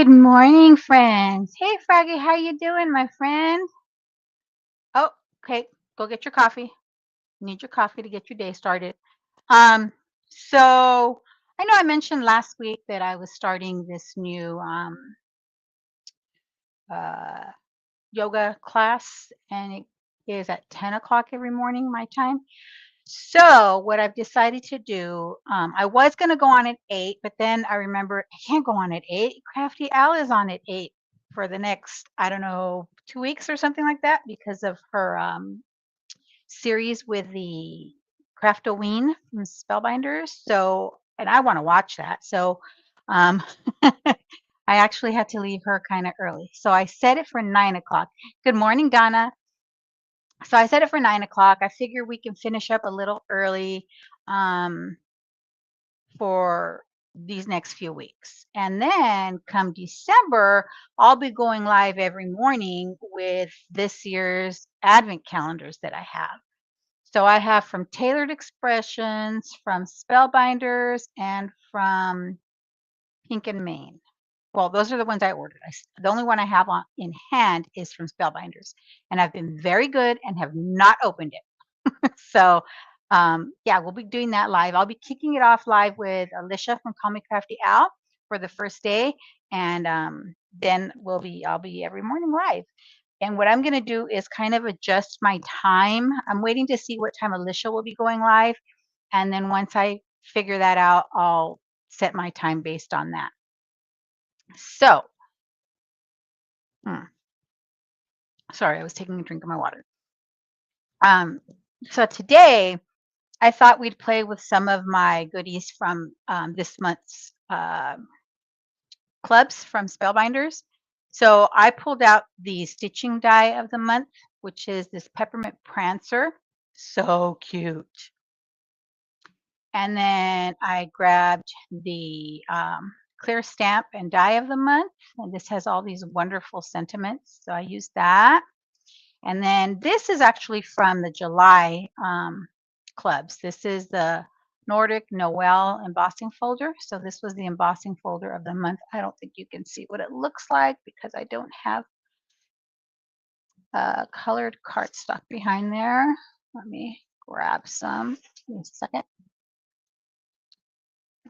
Good morning, friends. Hey, Froggy, how you doing, my friend? Oh, okay. Go get your coffee. You need your coffee to get your day started. Um, so I know I mentioned last week that I was starting this new uh, yoga class, and it is at 10 o'clock every morning, my time. So what I've decided to do, I was going to go on at 8, but then I remember I can't go on at 8. Crafty Al is on at 8 for the next, I don't know, 2 weeks or something like that because of her series with the Craftoween from Spellbinders. So, and I want to watch that. So, um, I actually had to leave her kind of early. So I set it for 9 o'clock. Good morning, Donna. So I set it for 9 o'clock. I figure we can finish up a little early um, for these next few weeks. And then come December, I'll be going live every morning with this year's advent calendars that I have. So I have from Tailored Expressions, from Spellbinders, and from Pink and Main. Well, those are the ones I ordered. The only one I have on in hand is from Spellbinders, and I've been very good and have not opened it. So, yeah, we'll be doing that live. I'll be kicking it off live with Alicia from Call Me Crafty Al for the first day, and then I'll be every morning live. And what I'm going to do is kind of adjust my time. I'm waiting to see what time Alicia will be going live, and then once I figure that out, I'll set my time based on that. So, hmm, sorry, I was taking a drink of my water. Um, so today I thought we'd play with some of my goodies from this month's clubs from Spellbinders. So I pulled out the stitching die of the month, which is this peppermint prancer. So cute. And then I grabbed the clear stamp and die of the month. And this has all these wonderful sentiments. So I used that. And then this is actually from the July clubs. This is the Nordic Noel embossing folder. So this was the embossing folder of the month. I don't think you can see what it looks like because I don't have colored cardstock behind there. Let me grab some. Give me a second.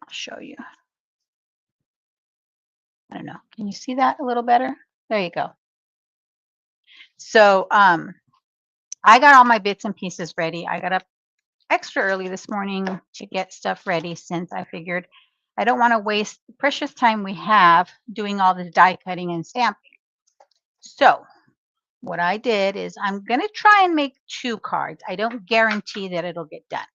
I'll show you. I don't know. Can you see that a little better? There you go. So I got all my bits and pieces ready. I got up extra early this morning to get stuff ready since I figured I don't want to waste the precious time we have doing all the die cutting and stamping. So what I did is I'm going to try and make 2 cards. I don't guarantee that it'll get done.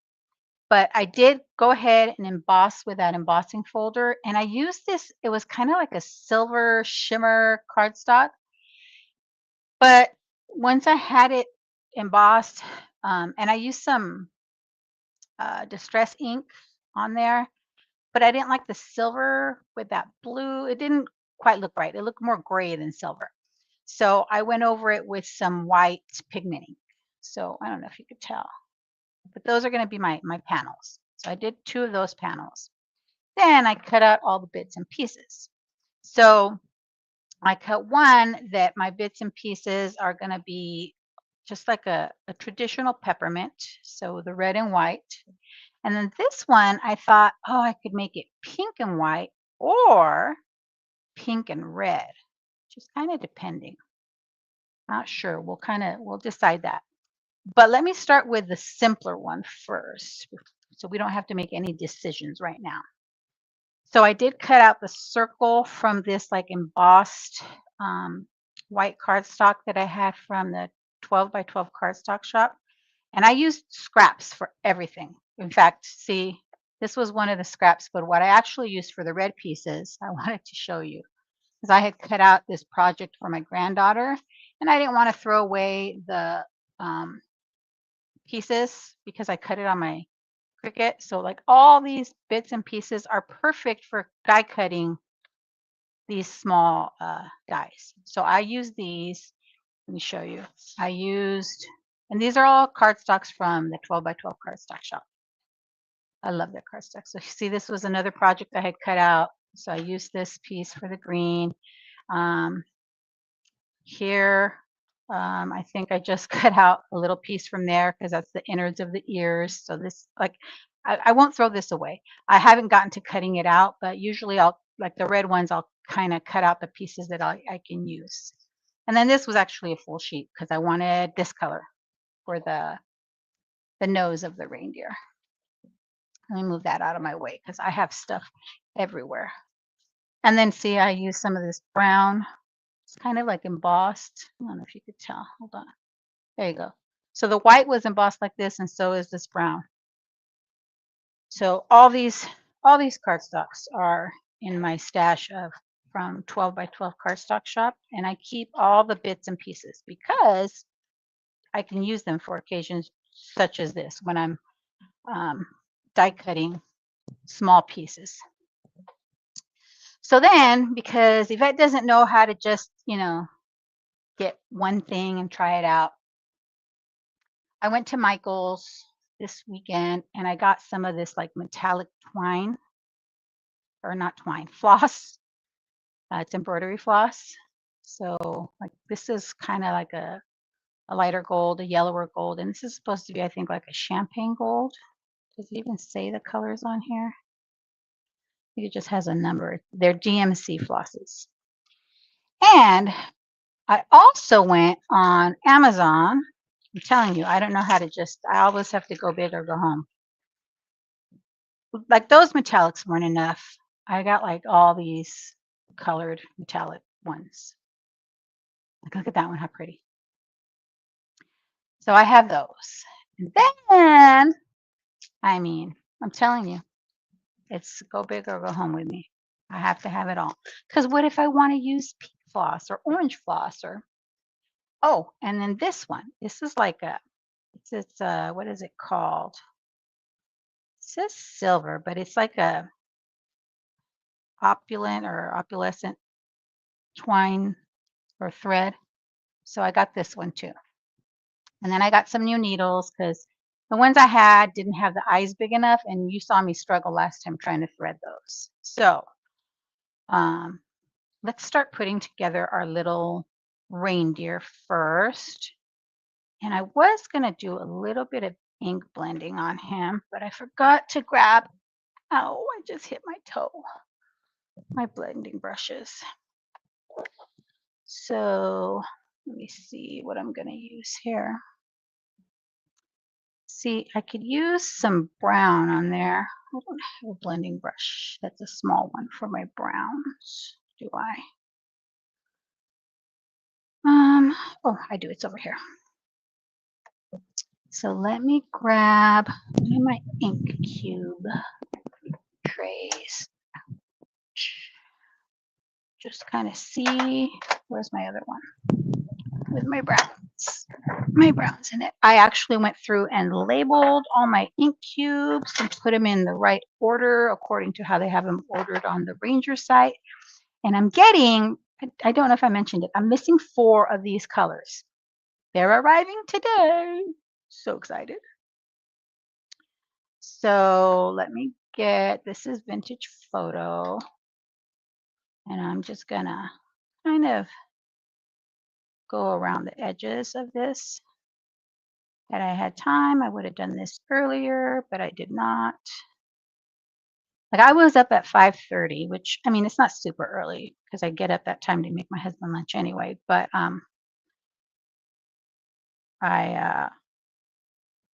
But I did go ahead and emboss with that embossing folder. And I used this, it was kind of like a silver shimmer cardstock. But once I had it embossed, and I used some distress ink on there, but I didn't like the silver with that blue. It didn't quite look right. It looked more gray than silver. So I went over it with some white pigment ink. So I don't know if you could tell, but those are going to be my panels. So I did 2 of those panels. Then I cut out all the bits and pieces. So I cut one that my bits and pieces are going to be just like a traditional peppermint. So the red and white. And then this one, I thought, oh, I could make it pink and white or pink and red, just kind of depending. Not sure. We'll decide that. But let me start with the simpler one first, so we don't have to make any decisions right now. So I did cut out the circle from this like embossed white cardstock that I had from the 12 by 12 cardstock shop. And I used scraps for everything. In fact, see, this was one of the scraps, but what I actually used for the red pieces, I wanted to show you because I had cut out this project for my granddaughter and I didn't want to throw away the um, pieces because I cut it on my Cricut. So like all these bits and pieces are perfect for die cutting these small dies. So I use these. Let me show you. I used, and these are all cardstocks from the 12 by 12 cardstock shop. I love that cardstock. So you see, this was another project I had cut out. So I used this piece for the green. Here, I think I just cut out a little piece from there because that's the innards of the ears. So this, like, I won't throw this away. I haven't gotten to cutting it out, but usually I'll, like the red ones, I'll kind of cut out the pieces that I can use. And then this was actually a full sheet because I wanted this color for the nose of the reindeer. Let me move that out of my way because I have stuff everywhere. And then see, I use some of this brown. It's kind of like embossed. I don't know if you could tell. Hold on. There you go. So the white was embossed like this, and so is this brown. So all these cardstocks are in my stash of from 12 by 12 cardstock shop, and I keep all the bits and pieces because I can use them for occasions such as this when I'm die cutting small pieces. So then, because Yvette doesn't know how to just, get one thing and try it out, I went to Michael's this weekend and I got some of this like metallic twine, or not twine, floss. It's embroidery floss. So like this is kind of like a lighter gold, a yellower gold, and this is supposed to be, I think, like a champagne gold. Does it even say the colors on here? I think it just has a number. They're DMC flosses. And I also went on Amazon. I'm telling you, I don't know how to I always have to go big or go home. Like those metallics weren't enough. I got like all these colored metallic ones. Like, look at that one, how pretty. So I have those. And then, I mean, I'm telling you, it's go big or go home with me. I have to have it all. Because what if I want to use pink floss or orange floss or, oh, and then this one. This is like it's what is it called? It says silver, but it's like a opulent or opalescent twine or thread. So I got this one too. And then I got some new needles because the ones I had didn't have the eyes big enough, and you saw me struggle last time trying to thread those. So let's start putting together our little reindeer first. And I was going to do a little bit of ink blending on him, but I forgot to grab, oh, I just hit my toe, my blending brushes. So let me see what I'm going to use here. See, I could use some brown on there. I don't have a blending brush. That's a small one for my browns, do I? Oh, I do. It's over here. So let me grab my ink cube trays. Just kind of see, where's my other one? With my browns in it. I actually went through and labeled all my ink cubes and put them in the right order according to how they have them ordered on the Ranger site. And I'm getting, I don't know if I mentioned it, I'm missing 4 of these colors. They're arriving today. So excited. So let me get, this is Vintage Photo. And I'm just gonna kind of go around the edges of this. Had I had time, I would have done this earlier, but I did not. Like I was up at 5:30, which I mean, it's not super early because I get up that time to make my husband lunch anyway. But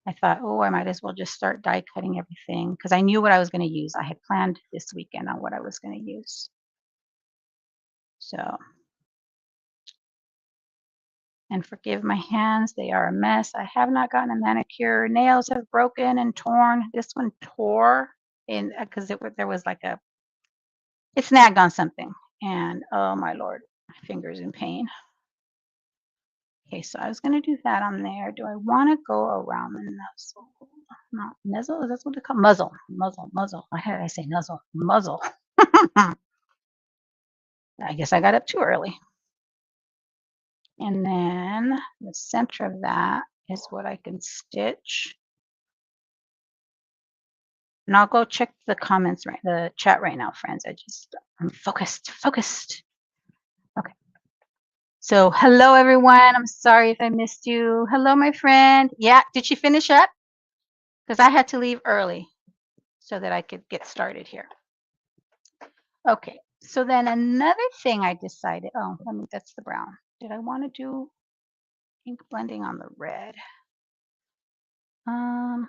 I thought, oh, I might as well just start die cutting everything because I knew what I was going to use. I had planned this weekend on what I was going to use. So, and forgive my hands, they are a mess. I have not gotten a manicure. Nails have broken and torn. This one tore in because there was like it snagged on something. And oh my Lord, my finger's in pain. Okay, so I was going to do that on there. Do I want to go around the nuzzle? Not nuzzle, that's what they call muzzle. Muzzle. Why did I say nuzzle? Muzzle. I guess I got up too early. And then the center of that is what I can stitch. And I'll go check the comments the chat right now, friends. I'm focused. Okay. So hello everyone. I'm sorry if I missed you. Hello, my friend. Yeah, did she finish up? Because I had to leave early so that I could get started here. Okay. So then another thing I decided, that's the brown. Did I want to do ink blending on the red? I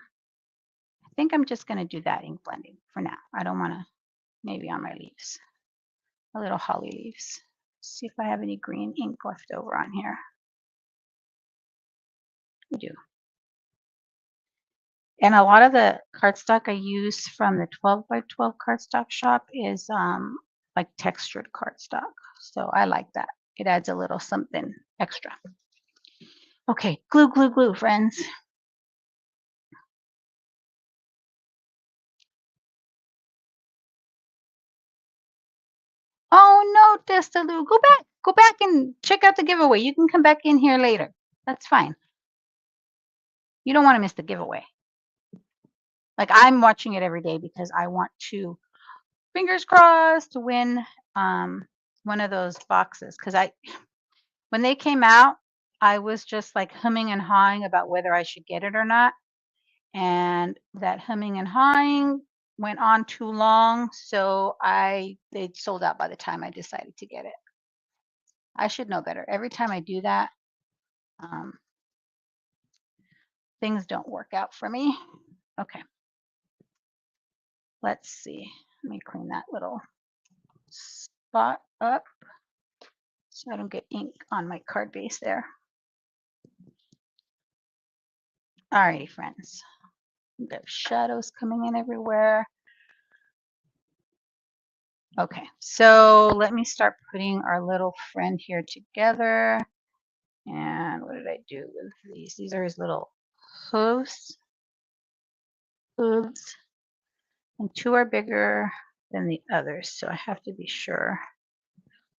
think I'm just going to do that ink blending for now. I don't want to, maybe on my leaves, a little holly leaves. See if I have any green ink left over on here. I do. And a lot of the cardstock I use from the 12 by 12 cardstock shop is like textured cardstock. So I like that. It adds a little something extra. Okay, glue, glue, glue, friends. Oh no, Destalu, go back. Go back and check out the giveaway. You can come back in here later. That's fine. You don't want to miss the giveaway. Like I'm watching it every day because I want to, fingers crossed, to win one of those boxes. Because when they came out, I was just like humming and hawing about whether I should get it or not. And that humming and hawing went on too long, so they sold out by the time I decided to get it. I should know better. Every time I do that, things don't work out for me. Okay. Let's see. Let me clean that little spot up so I don't get ink on my card base there. Alrighty, friends. There's shadows coming in everywhere. Okay, so let me start putting our little friend here together. And what did I do with these? These are his little hooves. Hooves. And two are bigger than the others, so I have to be sure.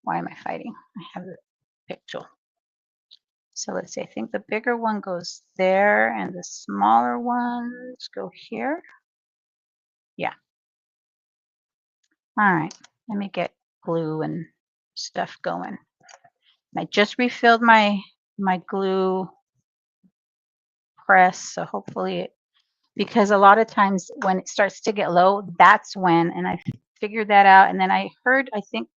Why am I fighting? I have the pick tool. So let's see, I think the bigger one goes there and the smaller ones go here. Yeah. All right, let me get glue and stuff going. I just refilled my glue press, so hopefully because a lot of times when it starts to get low, that's when, and I figured that out. And then I heard, I think,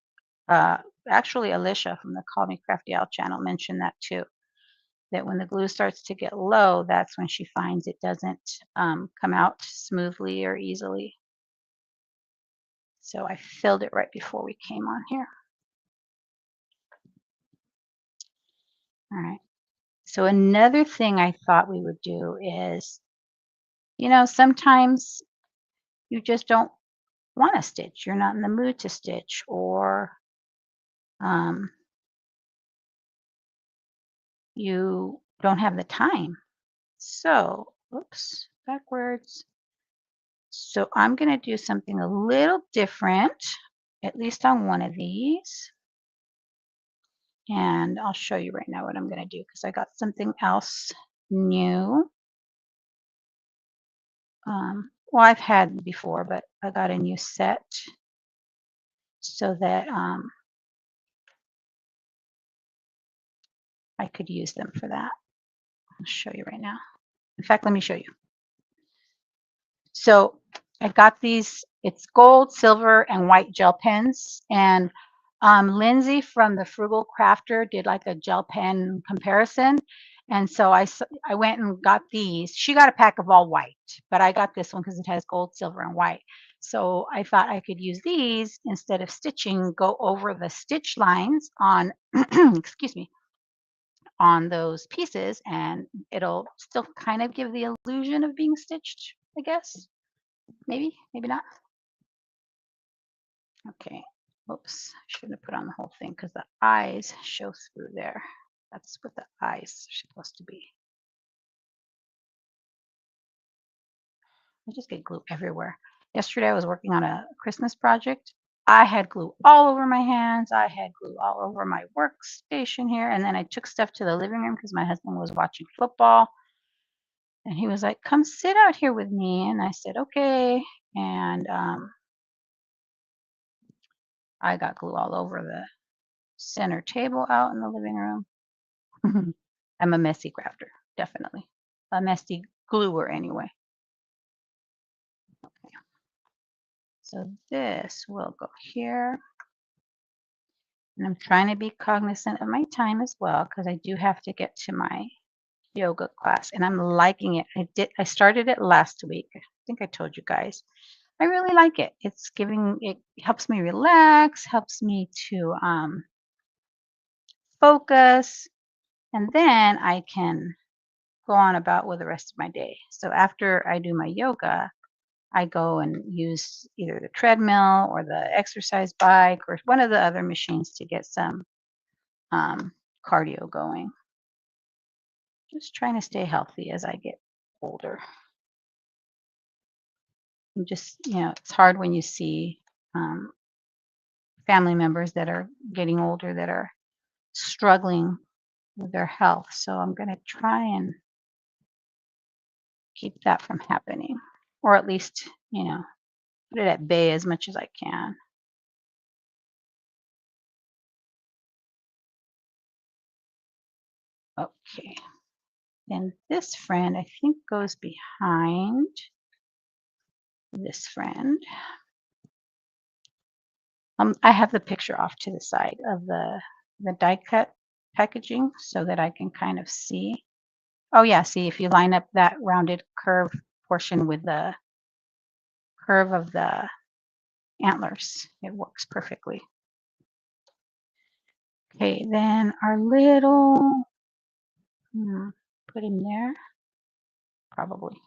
actually Alicia from the Call Me Crafty Owl channel mentioned that too, that when the glue starts to get low, that's when she finds it doesn't come out smoothly or easily. So I filled it right before we came on here. All right. So another thing I thought we would do is, sometimes you just don't want to stitch. You're not in the mood to stitch, or you don't have the time. So, oops, backwards. So I'm going to do something a little different, at least on one of these. And I'll show you right now what I'm going to do because I got something else new. Well, I've had before, but I got a new set so that I could use them for that. I'll show you right now. In fact, let me show you. So I got these, it's gold, silver, and white gel pens. And Lindsay from the Frugal Crafter did like a gel pen comparison. And so I went and got these. She got a pack of all white, but I got this one because it has gold, silver, and white. So I thought I could use these instead of stitching, go over the stitch lines on, excuse me, on those pieces, and it'll still kind of give the illusion of being stitched, I guess. Maybe, maybe not. Okay. Oops, I shouldn't have put on the whole thing because the eyes show through there. That's what the eyes are supposed to be. I just get glue everywhere. Yesterday I was working on a Christmas project. I had glue all over my hands. I had glue all over my workstation here. And then I took stuff to the living room because my husband was watching football. And he was like, come sit out here with me. And I said, okay. And I got glue all over the center table out in the living room. I'm a messy crafter, definitely. A messy gluer anyway. Okay. So this will go here. And I'm trying to be cognizant of my time as well because I do have to get to my yoga class and I'm liking it. I started it last week. I think I told you guys. I really like it. It helps me relax, helps me to focus, and then I can go on about with the rest of my day. So after I do my yoga, I go and use either the treadmill or the exercise bike or one of the other machines to get some cardio going. Just trying to stay healthy as I get older. And just, it's hard when you see um, family members that are getting older that are struggling with their health. So I'm going to try and keep that from happening, or at least, put it at bay as much as I can. Okay. Then this friend, I think, goes behind this friend. I have the picture off to the side of the die cut packaging so that I can kind of see. Oh yeah, see if you line up that rounded curve portion with the curve of the antlers, it works perfectly. Okay, then our little, put him there, probably.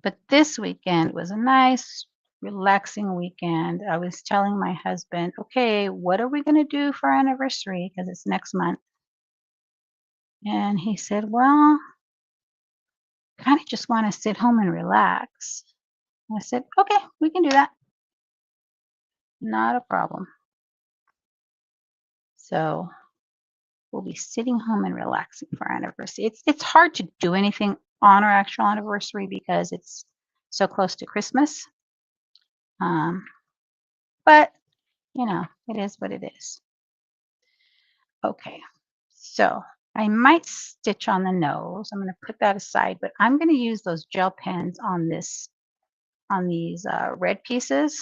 But this weekend was a nice, relaxing weekend. I was telling my husband, okay, what are we going to do for our anniversary? Because it's next month. And he said, well, kind of just want to sit home and relax. And I said, okay, we can do that. Not a problem. So we'll be sitting home and relaxing for our anniversary. It's hard to do anything on our actual anniversary because it's so close to Christmas. But it is what it is. Okay, so I might stitch on the nose. I'm going to put that aside, but I'm going to use those gel pens on these red pieces.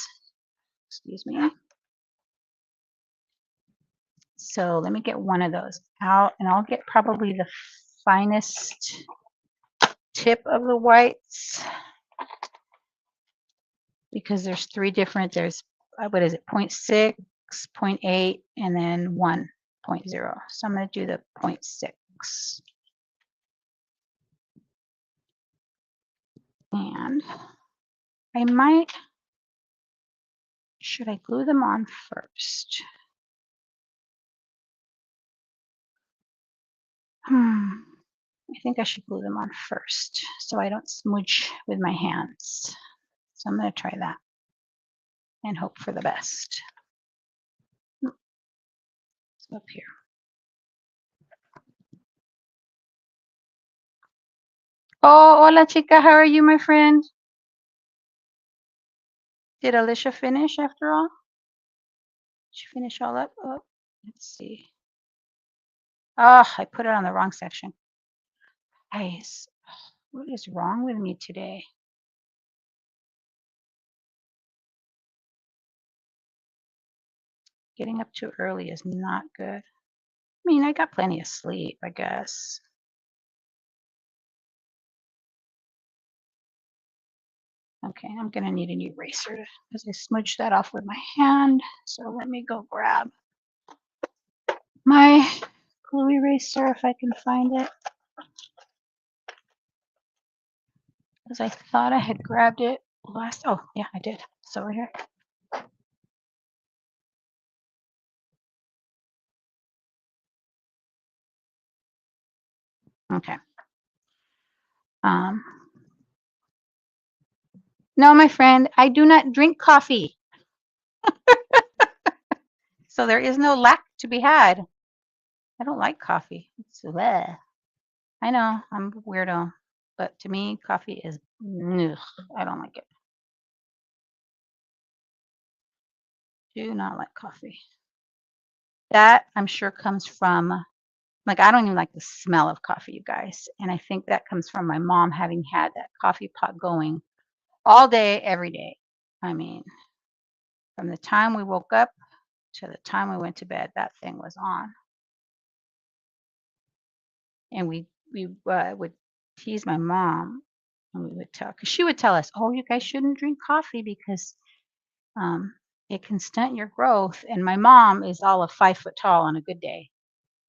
Excuse me. So let me get one of those out, and I'll get probably the finest tip of the whites because there's three different. There's what is it? 0.6, 0.8, and then 1.0. So I'm going to do the 0.6. And I might, should I glue them on first? I think I should glue them on first so I don't smooch with my hands. So I'm going to try that and hope for the best. Let's go up here. Oh, hola chica, how are you, my friend? Did Alicia finish after all? Did she finish all up? Oh, let's see. Oh, I put it on the wrong section. Guys, what is wrong with me today? Getting up too early is not good. I mean, I got plenty of sleep, I guess. Okay, I'm going to need an eraser because I smudged that off with my hand. So let me go grab my glue eraser if I can find it. Because I thought I had grabbed it last. Oh, yeah, I did. It's over here. Okay. No, my friend, I do not drink coffee. So there is no lack to be had. I don't like coffee. It's bleh. I know, I'm a weirdo. But to me, coffee is, ugh, I don't like it. Do not like coffee. That I'm sure comes from, like, I don't even like the smell of coffee, you guys. And I think that comes from my mom having had that coffee pot going all day, every day. I mean, from the time we woke up to the time we went to bed, that thing was on. And we would tease my mom, and we would tell, because she would tell us, "Oh, you guys shouldn't drink coffee because um, it can stunt your growth." And my mom is all of 5 foot tall on a good day,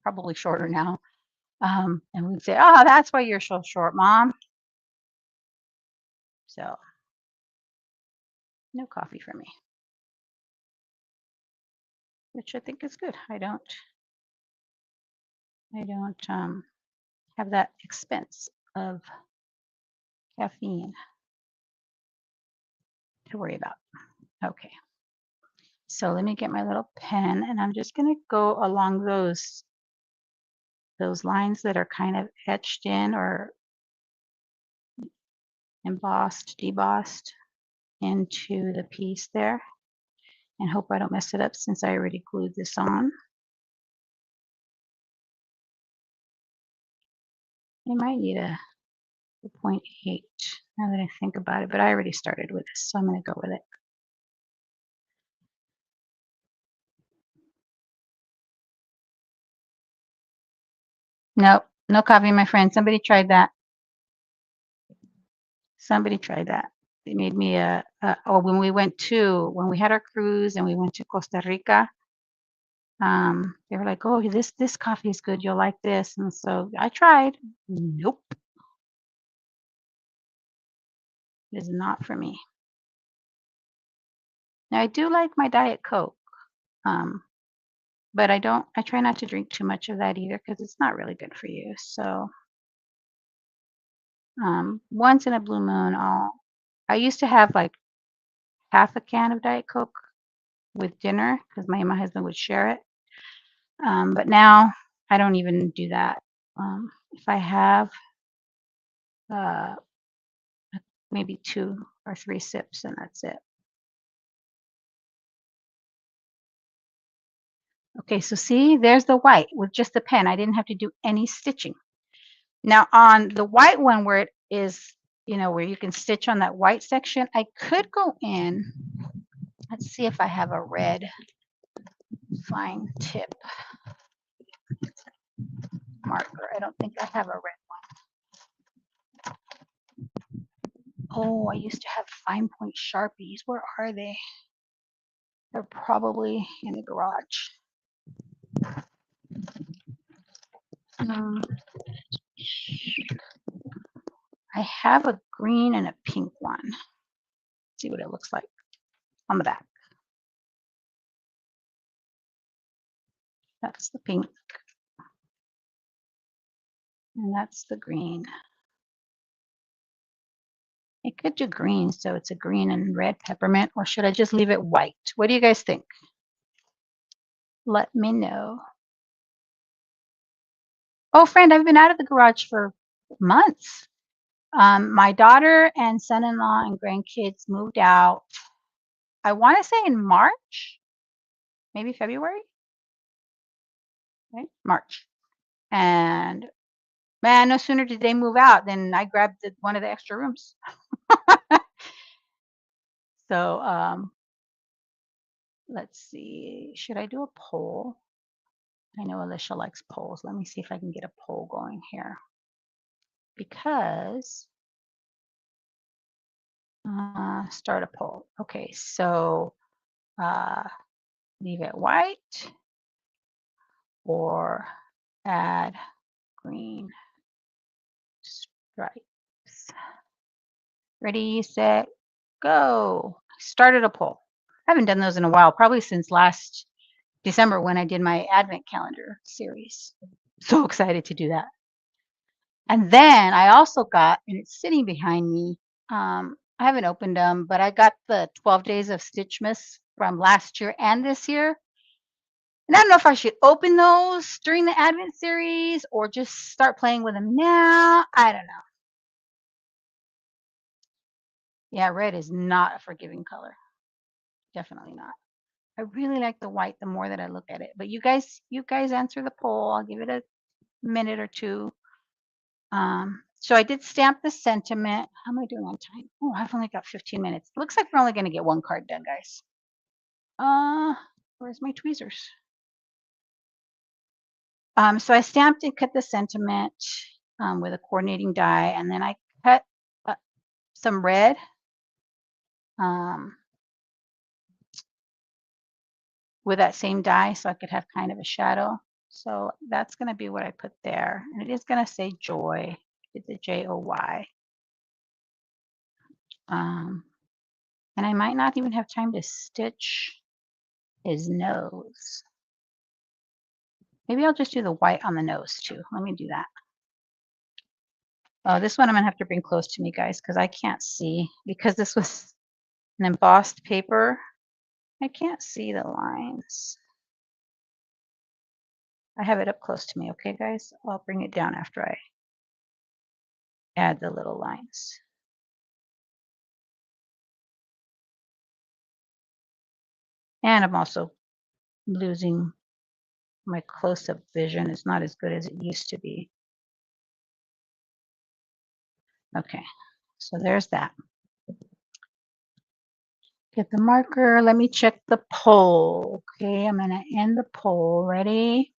probably shorter now. And we'd say, "Oh, that's why you're so short, mom." So no coffee for me, which I think is good. I don't have that expense of caffeine to worry about. Okay. So let me get my little pen, and I'm just going to go along those lines that are kind of etched in or embossed, debossed into the piece there, and hope I don't mess it up since I already glued this on. I might need a 0.8 now that I think about it, but I already started with this, so I'm going to go with it. Nope, no coffee, my friend. Somebody tried that. Somebody tried that. They made me or when we had our cruise and we went to Costa Rica, they were like, "Oh, this coffee is good. You'll like this." And so I tried. Nope, it is not for me. Now I do like my Diet Coke, um, but I try not to drink too much of that either because it's not really good for you. So once in a blue moon, I used to have like half a can of Diet Coke with dinner because my husband would share it. But now I don't even do that. If I have uh, maybe 2 or 3 sips, and that's it. Okay, so see, there's the white with just the pen. I didn't have to do any stitching. Now on the white one where it is, where you can stitch on that white section, I could go in. Let's see if I have a red fine tip marker. I don't think I have a red one. Oh, I used to have fine point Sharpies. Where are they? They're probably in the garage. Um, I have a green and a pink one. Let's see what it looks like on the back. That's the pink, and that's the green. I could do green, so it's a green and red peppermint, or should I just leave it white? What do you guys think? Let me know. Oh, friend, I've been out of the garage for months. My daughter and son-in-law and grandkids moved out, I want to say in March, maybe February, right? March. And man, no sooner did they move out than I grabbed one of the extra rooms. So let's see. Should I do a poll? I know Alicia likes polls. Let me see if I can get a poll going here. Because start a poll. Okay, so uh, leave it white or add green stripes. Ready, set, go. Started a poll. I haven't done those in a while, probably since last December when I did my advent calendar series. So excited to do that. And then I also got, and it's sitting behind me, I haven't opened them, but I got the 12 Days of Stitchmas from last year and this year. And I don't know if I should open those during the Advent series or just start playing with them now. I don't know. Yeah, red is not a forgiving color. Definitely not. I really like the white the more that I look at it. But you guys answer the poll. I'll give it a minute or two. So I did stamp the sentiment. How am I doing on time? Oh, I've only got 15 minutes. Looks like we're only going to get one card done, guys. Where's my tweezers? So I stamped and cut the sentiment with a coordinating die, and then I cut some red. With that same die so I could have kind of a shadow. So that's going to be what I put there. And it is going to say joy. It's a Joy. And I might not even have time to stitch his nose. Maybe I'll just do the white on the nose too. Let me do that. Oh, this one I'm going to have to bring close to me, guys, because I can't see. Because this was an embossed paper, I can't see the lines. I have it up close to me, okay, guys? I'll bring it down after I add the little lines. And I'm also losing my close-up vision. It's not as good as it used to be. Okay, so there's that. Get the marker. Let me check the poll. Okay, I'm going to end the poll. Ready?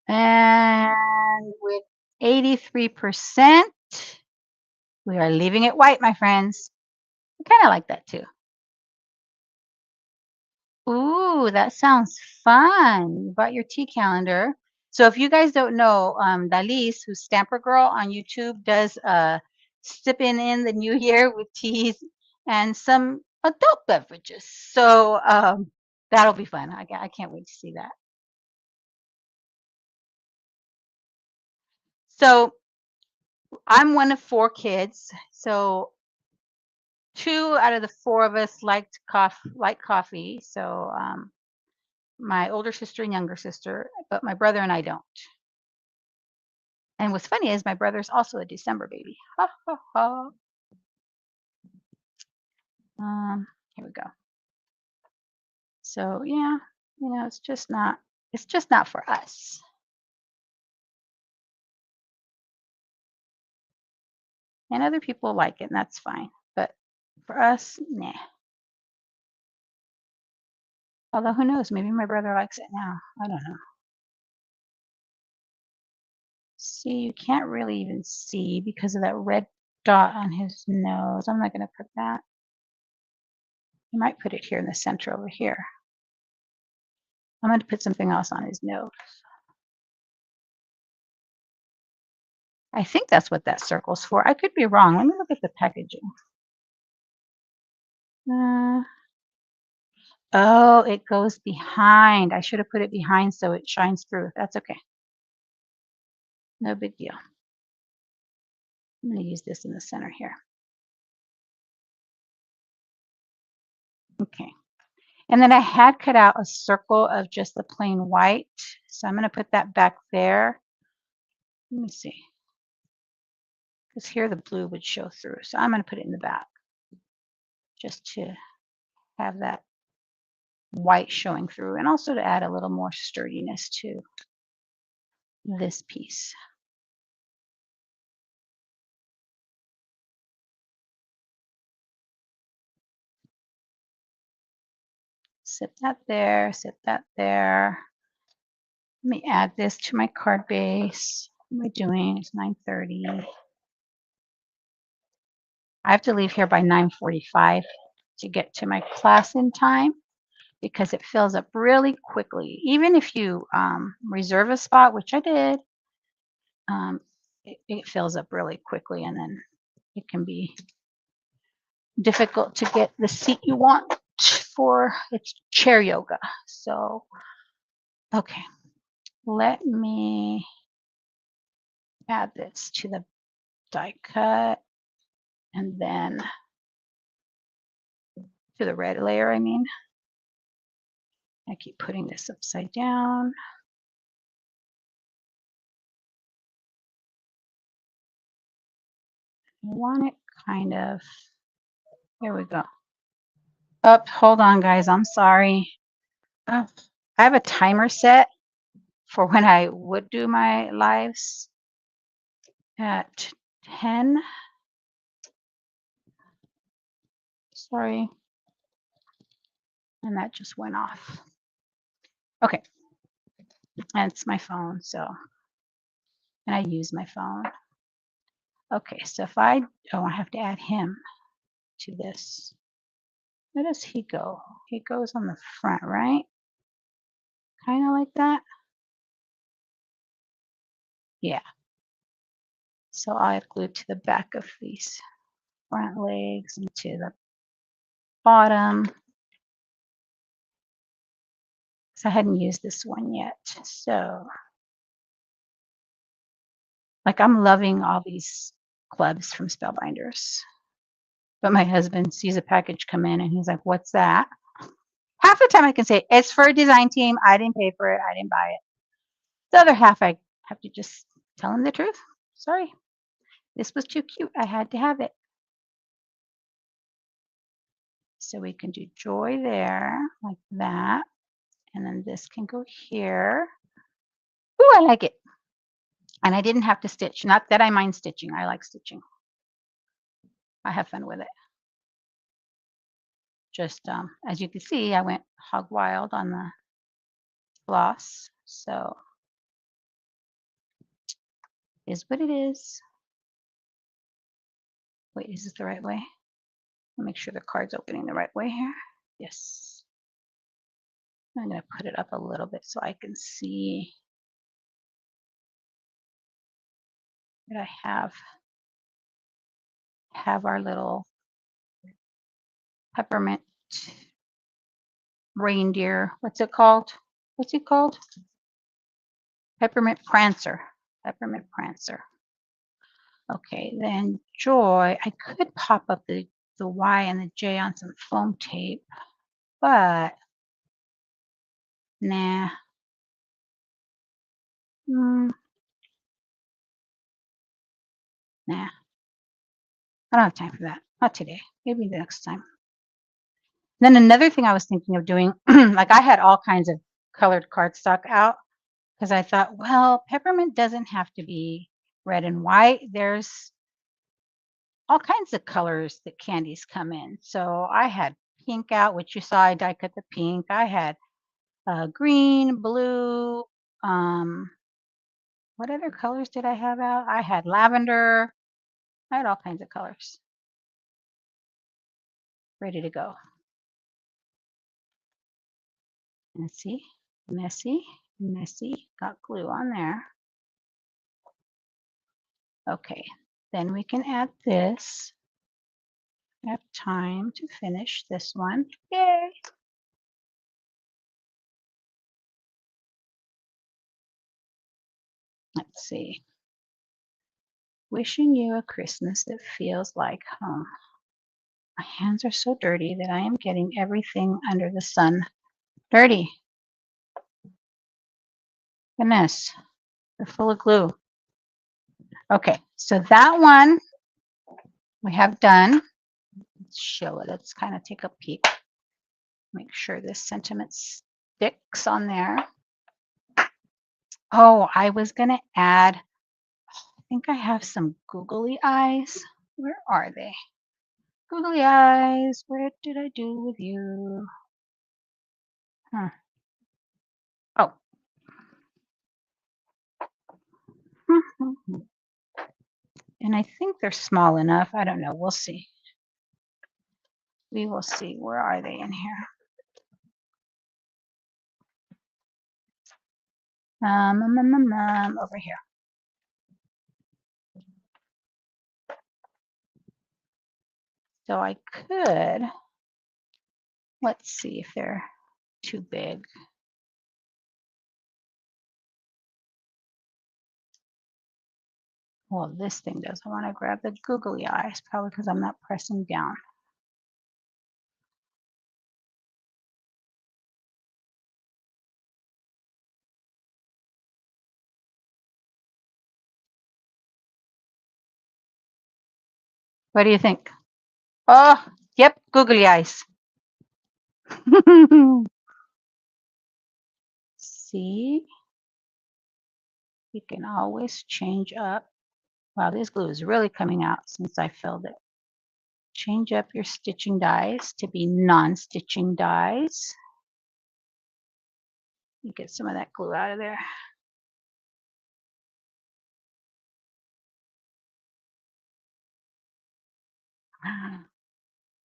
And with 83%, we are leaving it white, my friends. I kind of like that too. Ooh, that sounds fun. You bought your tea calendar. So if you guys don't know, Dalis, who's Stamper Girl on YouTube, does sipping in the new year with teas and some adult beverages. So that'll be fun. I can't wait to see that. So I'm one of 4 kids. So 2 out of the 4 of us like coffee. So my older sister and younger sister, but my brother and I don't. And what's funny is my brother's also a December baby. Ha ha ha. Here we go. So yeah, it's just not for us. And other people like it, and that's fine. But for us, nah. Although who knows, maybe my brother likes it now. I don't know. See, you can't really even see because of that red dot on his nose. I'm not going to put that. I might put it here in the center over here. I'm going to put something else on his nose. I think that's what that circle's for. I could be wrong. Let me look at the packaging. Oh, it goes behind. I should have put it behind so it shines through. That's okay. No big deal. I'm going to use this in the center here. Okay. And then I had cut out a circle of just the plain white. So I'm going to put that back there. Let me see. Because here the blue would show through. So I'm going to put it in the back just to have that white showing through and also to add a little more sturdiness to this piece. Sit that there, sit that there. Let me add this to my card base. What am I doing? It's 9:30. I have to leave here by 9:45 to get to my class in time because it fills up really quickly. Even if you reserve a spot, which I did, it fills up really quickly, and then it can be difficult to get the seat you want for its chair yoga. So, okay, let me add this to the die cut and then to the red layer, I mean. I keep putting this upside down. I want it kind of. Here we go. Oh, hold on, guys. I'm sorry. Oh, I have a timer set for when I would do my lives at 10. Sorry. And that just went off. Okay. And it's my phone, so, and I use my phone. Okay, so if I have to add him to this. Where does he go? He goes on the front, right? Kind of like that. Yeah. So I glue to the back of these front legs and to the bottom. So I hadn't used this one yet. So, like, I'm loving all these clubs from Spellbinders. But my husband sees a package come in and he's like, "What's that?" Half the time I can say, "It's for a design team. I didn't pay for it. I didn't buy it." The other half, I have to just tell him the truth. Sorry. This was too cute. I had to have it. So we can do joy there, like that. And then this can go here. Ooh, I like it. And I didn't have to stitch. Not that I mind stitching. I like stitching. I have fun with it. Just as you can see, I went hog wild on the floss. So is what it is. Wait, is this the right way? I'll make sure the card's opening the right way here. Yes. I'm going to put it up a little bit so I can see that I have our little peppermint reindeer. What's it called? What's it called? Peppermint Prancer. Peppermint Prancer. Okay, then Joy. I could pop up the Y and the J on some foam tape, but nah. Nah. I don't have time for that. Not today. Maybe the next time. Then another thing I was thinking of doing, like I had all kinds of colored cardstock out because I thought, well, peppermint doesn't have to be red and white. There's all kinds of colors that candies come in. So I had pink out, which you saw I die cut the pink. I had green, blue. What other colors did I have out? I had lavender. I had all kinds of colors ready to go. Messy, messy, messy. Got glue on there. Okay, then we can add this. I have time to finish this one. Yay! Let's see. Wishing you a Christmas that feels like home. My hands are so dirty that I am getting everything under the sun dirty. Goodness, they're full of glue. Okay, so that one we have done. Let's show it. Let's kind of take a peek. Make sure this sentiment sticks on there. Oh, I was going to add, I think I have some googly eyes. Where are they? Googly eyes, what did I do with you? Huh. Oh. And I think they're small enough. I don't know. We'll see. We will see. Where are they in here? Over here. So I could, let's see if they're too big. Well, this thing does. I want to grab the googly eyes, probably because I'm not pressing down. What do you think? Oh, yep, googly eyes. See, you can always change up. Wow, this glue is really coming out since I filled it. Change up your stitching dies to be non-stitching dies. You get some of that glue out of there.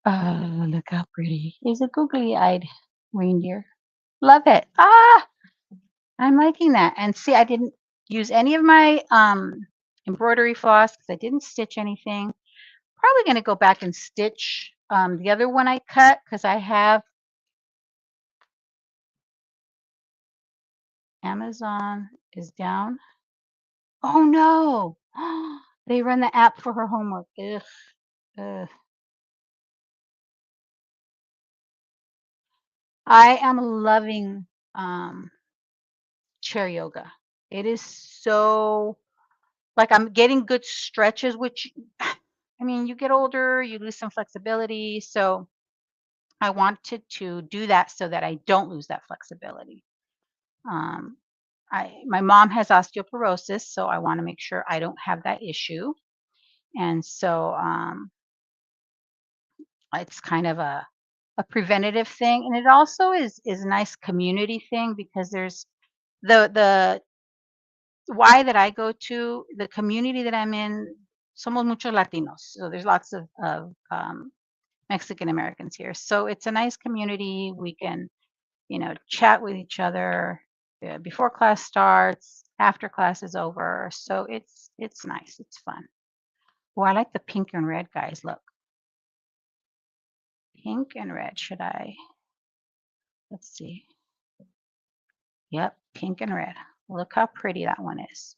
Oh, look how pretty. Is a googly-eyed reindeer. Love it. Ah, I'm liking that. And see, I didn't use any of my embroidery floss because I didn't stitch anything. Probably going to go back and stitch the other one I cut because I have Amazon is down. Oh no. They run the app for her homework. Ugh, ugh. I am loving chair yoga. It is so like I'm getting good stretches, which I mean, you get older, you lose some flexibility. So I wanted to do that so that I don't lose that flexibility. Um, my mom has osteoporosis, so I want to make sure I don't have that issue. And so it's kind of a preventative thing, and it also is a nice community thing because there's the why that I go to the community that I'm in. Somos muchos Latinos, so there's lots of Mexican Americans here. So it's a nice community. We can, chat with each other before class starts, after class is over. So it's nice. It's fun. Oh, I like the pink and red, guys. Look, pink and red. Should I? Let's see. Yep, pink and red. Look how pretty that one is.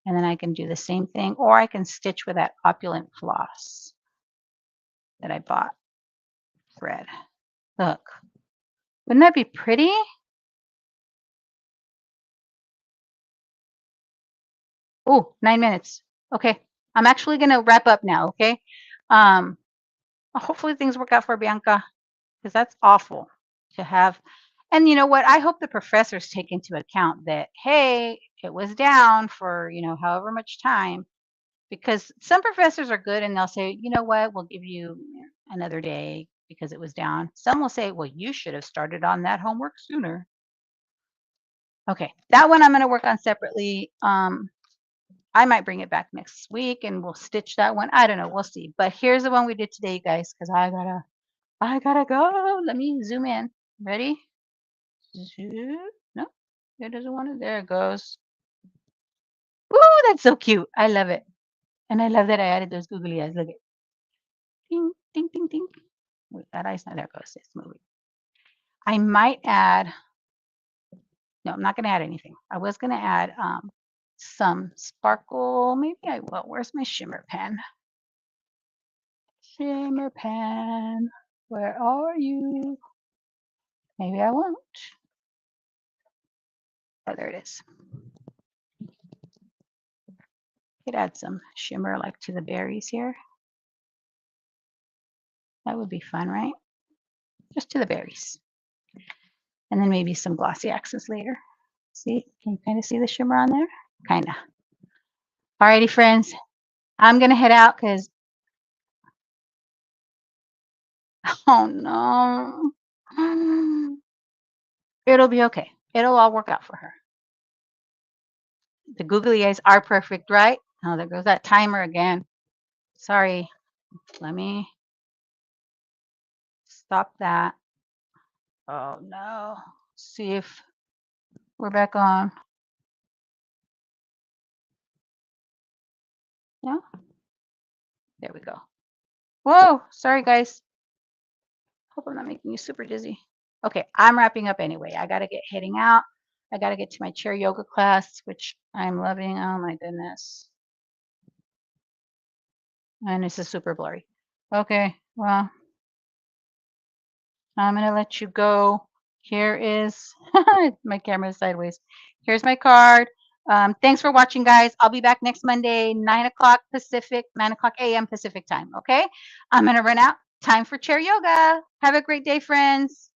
And then I can do the same thing, or I can stitch with that opulent floss that I bought. Red. Look. Wouldn't that be pretty? Oh, 9 minutes. Okay. I'm actually going to wrap up now. Okay. Um, hopefully things work out for Bianca because that's awful to have. And you know what? I hope the professors take into account that, hey, it was down for, however much time because some professors are good and they'll say, you know what, we'll give you another day because it was down. Some will say, well, you should have started on that homework sooner. Okay, that one I'm going to work on separately. I might bring it back next week and we'll stitch that one. I don't know. We'll see. But here's the one we did today, guys, because I gotta go. Let me zoom in. Ready? Zoom. No, it doesn't want it. There it goes. Ooh, that's so cute. I love it. And I love that I added those googly eyes. Look at ding, ding, ding, ding. Wait, that eye's not there it goes. It's moving. I might add, no, I'm not gonna add anything. I was gonna add some sparkle. Maybe I will. Where's my shimmer pen? Shimmer pen. Where are you? Maybe I won't. Oh, there it is. Could add some shimmer like to the berries here. That would be fun, right? Just to the berries. And then maybe some glossy accents later. See, can you kind of see the shimmer on there? Kind of. Alrighty, friends. I'm going to head out because, oh no. It'll be okay. It'll all work out for her. The googly eyes are perfect, right? Oh, there goes that timer again. Sorry. Let me stop that. Oh no. See if we're back on. Yeah. There we go. Whoa. Sorry, guys. Hope I'm not making you super dizzy. Okay, I'm wrapping up anyway. I gotta get heading out. I gotta get to my chair yoga class, which I'm loving. Oh my goodness. And this is super blurry. Okay, well, I'm gonna let you go. Here is my camera is sideways. Here's my card. Thanks for watching, guys. I'll be back next Monday, 9 o'clock Pacific, 9 o'clock a.m. Pacific time. Okay. I'm going to run out. Time for chair yoga. Have a great day, friends.